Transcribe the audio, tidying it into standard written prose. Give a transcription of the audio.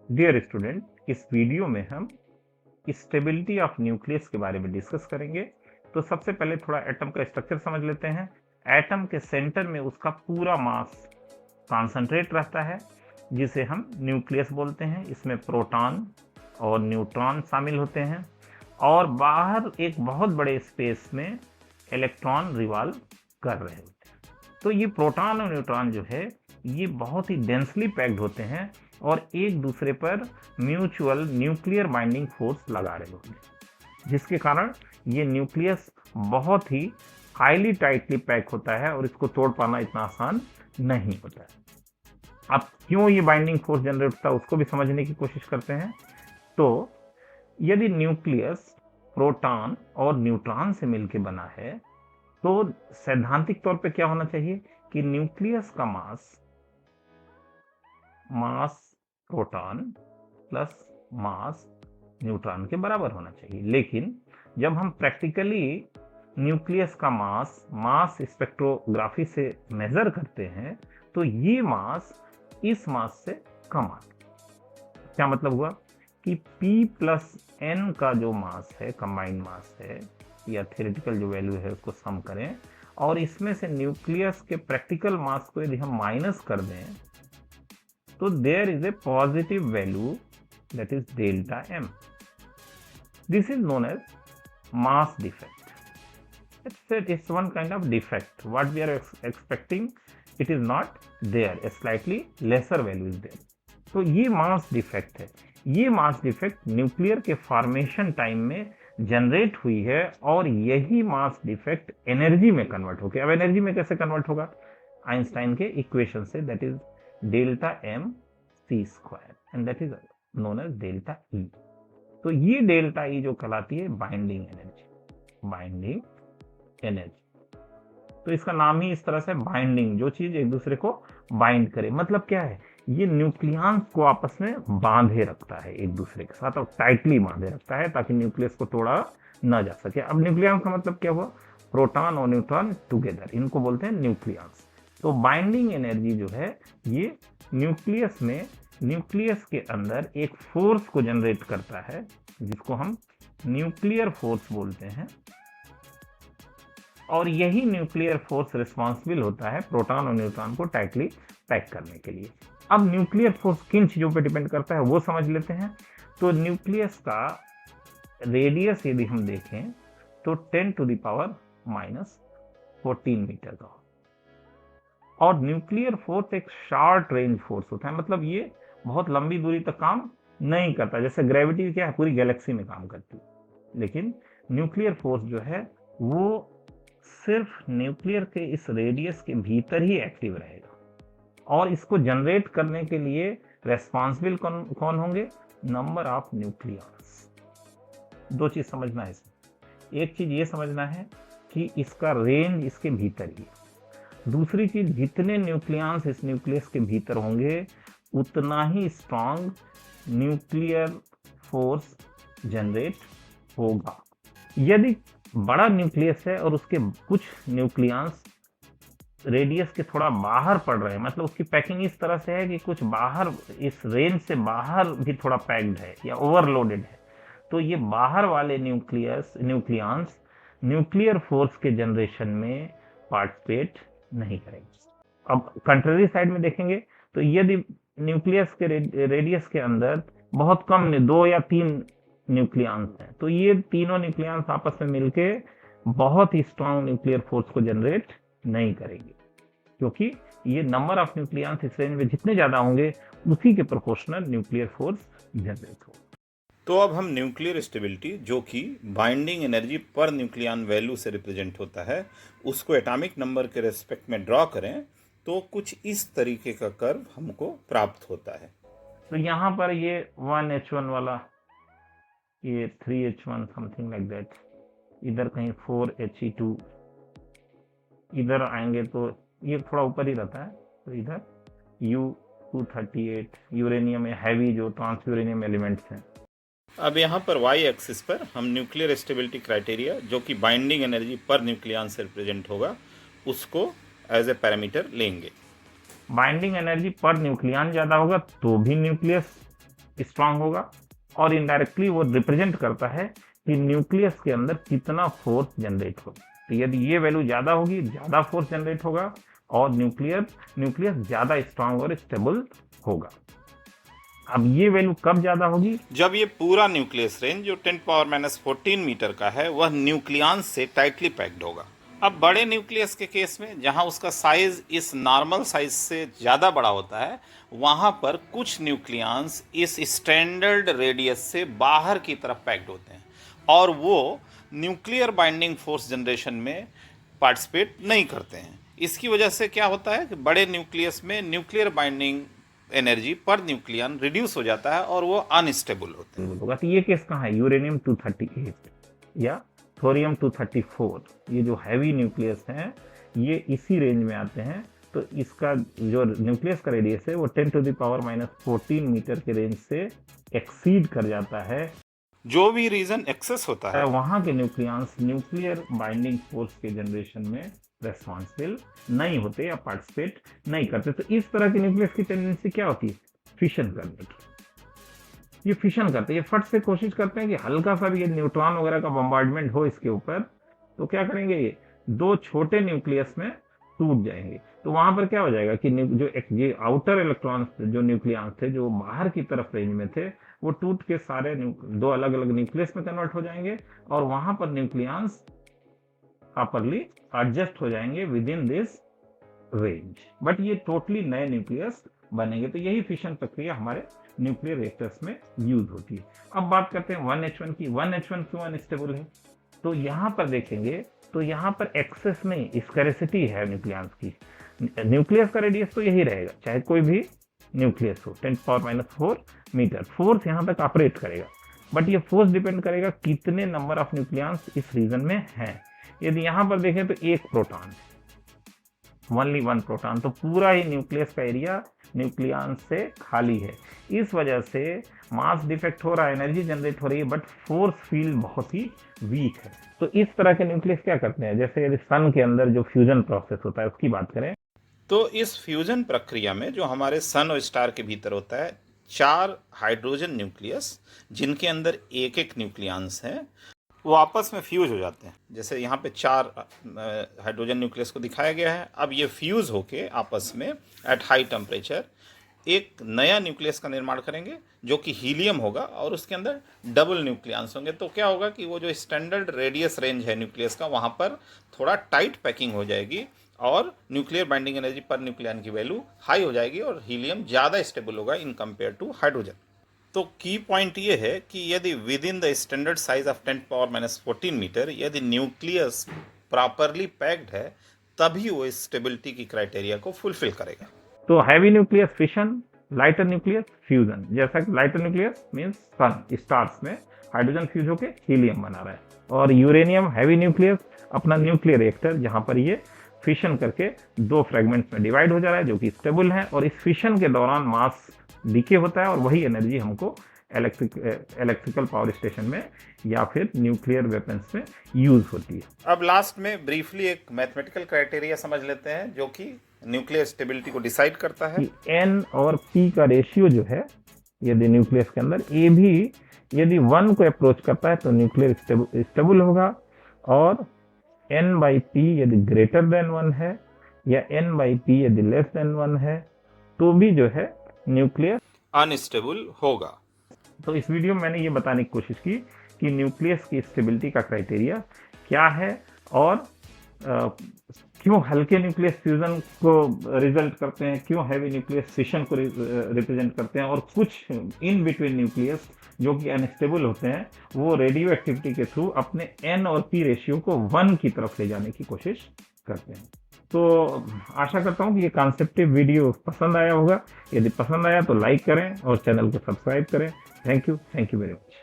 Dear student, इस video में हम स्टेबिलिटी ऑफ न्यूक्लियस के बारे में डिस्कस करेंगे। तो सबसे पहले थोड़ा एटम का स्ट्रक्चर समझ लेते हैं। एटम के सेंटर में उसका पूरा मास कॉन्सेंट्रेट रहता है, जिसे हम न्यूक्लियस बोलते हैं। इसमें प्रोटॉन और न्यूट्रॉन शामिल होते हैं और बाहर एक बहुत बड़े स्पेस में इलेक्ट्रॉन रिवॉल्व कर रहे होते हैं। तो ये प्रोटॉन और न्यूट्रॉन जो है ये बहुत ही डेंसली पैक्ड होते हैं और एक दूसरे पर म्यूचुअल न्यूक्लियर बाइंडिंग फोर्स लगा रहे होंगे, जिसके कारण ये न्यूक्लियस बहुत ही हाईली टाइटली पैक होता है और इसको तोड़ पाना इतना आसान नहीं होता है। अब क्यों ये बाइंडिंग फोर्स जनरेट होता है उसको भी समझने की कोशिश करते हैं। तो यदि न्यूक्लियस प्रोटॉन और न्यूट्रॉन से मिलकर बना है तो सैद्धांतिक तौर पे क्या होना चाहिए कि न्यूक्लियस का मास प्रोटॉन प्लस मास न्यूट्रॉन के बराबर होना चाहिए। लेकिन जब हम प्रैक्टिकली न्यूक्लियस का मास स्पेक्ट्रोग्राफी से मेजर करते हैं तो ये मास इस मास से कम आता है। क्या मतलब हुआ कि P प्लस N का जो मास है, कंबाइंड मास है या थ्योरेटिकल जो वैल्यू है उसको सम करें और इसमें से न्यूक्लियस के प्रैक्टिकल मास को यदि हम माइनस कर दें तो there is a positive value, that is delta M. This is known as mass defect. It's one kind of defect. What we are expecting, it is not there. A slightly lesser value is there. तो ये mass defect है। ये mass defect nuclear के formation time में generate हुई है और यही मास डिफेक्ट एनर्जी में कन्वर्ट हो गया। अब एनर्जी में कैसे कन्वर्ट होगा? आइंस्टाइन के इक्वेशन से, that is delta M C square and that is known as delta E. तो ये डेल्टा ई जो कहलाती है बाइंडिंग एनर्जी। तो इसका नाम ही इस तरह से बाइंडिंग, जो चीज एक दूसरे को बाइंड करे। मतलब क्या है? ये न्यूक्लियस को आपस में बांधे रखता है एक दूसरे के साथ और टाइटली बांधे रखता है ताकि न्यूक्लियस को तोड़ा ना जा सके। अब न्यूक्लियस का मतलब क्या हुआ? प्रोटॉन और न्यूट्रॉन टुगेदर, इनको बोलते हैं न्यूक्लियस। तो बाइंडिंग एनर्जी जो है ये न्यूक्लियस के अंदर एक फोर्स को जनरेट करता है जिसको हम न्यूक्लियर फोर्स बोलते हैं और यही न्यूक्लियर फोर्स रिस्पॉन्सिबल होता है प्रोटॉन और न्यूट्रॉन को टाइटली पैक करने के लिए। अब न्यूक्लियर फोर्स किन चीजों पर डिपेंड करता है वो समझ लेते हैं। तो न्यूक्लियस का रेडियस यदि हम देखें तो 10⁻⁻14 मीटर का और न्यूक्लियर फोर्स एक शॉर्ट रेंज फोर्स होता है। मतलब ये बहुत लंबी दूरी तक काम नहीं करता। जैसे ग्रेविटी क्या है, पूरी गैलेक्सी में काम करती है, लेकिन न्यूक्लियर फोर्स जो है वो सिर्फ न्यूक्लियर के इस रेडियस के भीतर ही एक्टिव रहेगा और इसको जनरेट करने के लिए रेस्पॉन्सिबल कौन होंगे? Number of nucleons. दो चीज समझना है इसमें। एक चीज ये समझना है कि इसका रेंज इसके भीतर ही है। दूसरी चीज, जितने न्यूक्लियॉन्स इस न्यूक्लियस के भीतर होंगे उतना ही स्ट्रांग न्यूक्लियर फोर्स जनरेट होगा। यदि बड़ा न्यूक्लियस है और उसके कुछ न्यूक्लियॉन्स रेडियस के थोड़ा बाहर पड़ रहे हैं, मतलब उसकी पैकिंग इस तरह से है कि कुछ बाहर, इस रेंज से बाहर भी थोड़ा पैक्ड है या ओवरलोडेड है, तो ये बाहर वाले न्यूक्लियॉन्स न्यूक्लियर फोर्स के जनरेशन में पार्टिसिपेट नहीं करेंगे। अब कंट्ररी साइड में देखेंगे तो यदि न्यूक्लियस के रेडियस के अंदर बहुत कम 2 या 3 न्यूक्लियॉन्स हैं तो ये तीनों न्यूक्लियॉन्स आपस में मिलके बहुत ही स्ट्रांग न्यूक्लियर फोर्स को जनरेट नहीं करेंगे, क्योंकि ये नंबर ऑफ न्यूक्लियॉन्स इस रेंज में जितने ज्यादा होंगे उसी के प्रोपोर्शनल न्यूक्लियर फोर्स जनरेट होगा। तो अब हम न्यूक्लियर स्टेबिलिटी, जो कि binding energy per nucleon value से रिप्रेजेंट होता है, उसको एटॉमिक नंबर के रेस्पेक्ट में ड्रॉ करें तो कुछ इस तरीके का कर्व हमको प्राप्त होता है। तो यहाँ पर ये 1H1 वाला, ये 3H1 समथिंग लाइक दैट, इधर कहीं 4He2, इधर आएंगे तो ये थोड़ा ऊपर ही रहता है, तो इधर U238 यूरेनियम में हैवी जो ट्रांस यूरेनियम एलिमेंट्स हैं। अब यहाँ पर वाई एक्सिस पर हम न्यूक्लियर स्टेबिलिटी क्राइटेरिया, जो कि बाइंडिंग एनर्जी पर न्यूक्लियन से रिप्रेजेंट होगा, उसको एज ए पैरामीटर लेंगे। बाइंडिंग एनर्जी पर न्यूक्लियन ज्यादा होगा तो भी न्यूक्लियस स्ट्रांग होगा, और इनडायरेक्टली वो रिप्रेजेंट करता है कि न्यूक्लियस के अंदर कितना फोर्स जनरेट होगा। तो यदि ये वैल्यू ज़्यादा होगी, ज़्यादा फोर्स जनरेट होगा और न्यूक्लियस ज़्यादा स्ट्रांग और स्टेबल होगा। अब ये वैल्यू कब ज़्यादा होगी? जब ये पूरा न्यूक्लियस रेंज जो 10⁻14 मीटर का है वह न्यूक्लियन से टाइटली पैक्ड होगा। अब बड़े न्यूक्लियस के केस में जहां उसका साइज इस नॉर्मल साइज से ज़्यादा बड़ा होता है, वहां पर कुछ न्यूक्लियंस इस स्टैंडर्ड रेडियस से बाहर की तरफ पैक्ड होते हैं और वो न्यूक्लियर बाइंडिंग फोर्स जनरेशन में पार्टिसिपेट नहीं करते हैं। इसकी वजह से क्या होता है कि बड़े न्यूक्लियस में nuclear binding energy per nucleon reduce हो जाता है और वो अनस्टेबल होते हैं। तो ये केस कहाँ है? यूरेनियम 238 या थोरियम 234, ये जो हैवी न्यूक्लियस हैं ये इसी रेंज में आते हैं। तो इसका जो न्यूक्लियस का रेडियस है वो 10⁻14 मीटर के रेंज से एक्सीड कर जाता है। जो भी रीजन एक्सेस होता है वहां के न्यूक्लियंस न्यूक्लियर बाइंडिंग फोर्स के जनरेशन में रेस्पॉन्सिबल नहीं होते या पार्टिसिपेट नहीं करते। तो इस तरह के न्यूक्लियस की टेंडेंसी क्या होती है? फिशन करने की। ये फिशन करते हैं, ये फट से कोशिश करते हैं कि हल्का सा भी ये न्यूट्रॉन वगैरह का बम्बार्डमेंट हो इसके ऊपर, तो क्या करेंगे, ये दो छोटे न्यूक्लियस में टूट जाएंगे। तो वहां पर क्या हो जाएगा कि जो ये आउटर इलेक्ट्रॉन्स जो न्यूक्लियंस थे जो बाहर की तरफ रेंज में थे, वो टूट के सारे दो अलग अलग न्यूक्लियस में कन्वर्ट हो जाएंगे और वहां पर न्यूक्लियंस प्रॉपरली एडजस्ट हो जाएंगे with in this range, but ये टोटली नए न्यूक्लियस बनेंगे। तो यही फिशन प्रक्रिया हमारे न्यूक्लियर रिएक्टर्स में यूज होती है। अब बात करते हैं 1H1 की। 1H1 क्यों अनस्टेबल है? तो यहाँ पर देखेंगे तो यहाँ पर एक्सेस नहीं, स्कैरिसिटी है न्यूक्लियंस की। न्यूक्लियस का रेडियस तो यही रहेगा चाहे कोई भी न्यूक्लियस हो, 10⁻⁴ मीटर। फोर्स यहाँ तक ऑपरेट करेगा, बट ये फोर्स डिपेंड करेगा कितने नंबर ऑफ न्यूक्लियंस इस रीजन में हैं। यदि यहाँ पर देखें तो एक प्रोटॉन, ओनली वन प्रोटॉन, तो पूरा ही न्यूक्लियस का एरिया न्यूक्लियन से खाली है। इस वजह से मास डिफेक्ट हो रहा है, एनर्जी जनरेट हो रही है, बट फोर्स फील्ड बहुत ही वीक है। तो इस तरह के न्यूक्लियस क्या करते हैं, जैसे यदि सन के अंदर जो फ्यूजन प्रोसेस होता है उसकी बात करें, तो इस फ्यूजन प्रक्रिया में जो हमारे सन और स्टार के भीतर होता है 4 हाइड्रोजन न्यूक्लियस, जिनके अंदर एक एक न्यूक्लियंस है, वो आपस में फ्यूज हो जाते हैं। जैसे यहाँ पे 4 हाइड्रोजन न्यूक्लियस को दिखाया गया है। अब ये फ्यूज होके आपस में एट हाई टेम्परेचर एक नया न्यूक्लियस का निर्माण करेंगे जो कि हीलियम होगा और उसके अंदर डबल न्यूक्लियंस होंगे। तो क्या होगा कि वो जो स्टैंडर्ड रेडियस रेंज है न्यूक्लियस का, वहाँ पर थोड़ा टाइट पैकिंग हो जाएगी और nuclear binding energy per nucleon की वैल्यू हाई हो जाएगी और हीलियम ज़्यादा स्टेबल होगा इन कंपेयर टू हाइड्रोजन। तो की पॉइंट ये है कि यदि within the standard size of 10⁻14 metre यदि न्यूक्लियस प्रॉपरली पैक्ड है, तभी वो इस स्टेबिलिटी की क्राइटेरिया को फुलफिल करेगा। तो heavy nucleus fission, lighter nucleus fusion. जैसा कि लाइटर न्यूक्लियस मींस सन, स्टार्स में हाइड्रोजन फ्यूज होके हीलियम बना रहा है, और यूरेनियम हैवी न्यूक्लियस अपना न्यूक्लियर रिएक्टर जहां पर ये फिशन करके 2 फ्रेगमेंट्स में डिवाइड हो जा रहा है जो कि स्टेबल है, और इस फिशन के दौरान मास डीके होता है और वही एनर्जी हमको इलेक्ट्रिकल पावर स्टेशन में या फिर न्यूक्लियर वेपन्स में यूज होती है। अब लास्ट में ब्रीफली एक मैथमेटिकल क्राइटेरिया समझ लेते हैं जो कि न्यूक्लियर स्टेबिलिटी को डिसाइड करता है। N और P का रेशियो जो है यदि न्यूक्लियस के अंदर A भी यदि 1 को अप्रोच करता है तो न्यूक्लियर स्टेबल होगा, और N/P यदि ग्रेटर देन 1 है या N/P यदि लेस देन 1 है तो भी जो है न्यूक्लियस अनस्टेबल होगा। तो इस वीडियो में मैंने ये बताने की कोशिश की कि न्यूक्लियस की स्टेबिलिटी का क्राइटेरिया क्या है और क्यों हल्के न्यूक्लियस फ्यूजन को रिजल्ट करते हैं, क्यों हैवी न्यूक्लियस फिशन को रिप्रेजेंट करते हैं, और कुछ इन बिटवीन न्यूक्लियस जो कि अनस्टेबल होते हैं वो रेडियो एक्टिविटी के थ्रू अपने N और P रेशियो को 1 की तरफ ले जाने की कोशिश करते हैं। तो आशा करता हूँ कि ये कॉन्सेप्टिव वीडियो पसंद आया होगा। यदि पसंद आया तो लाइक करें और चैनल को सब्सक्राइब करें। Thank you very much.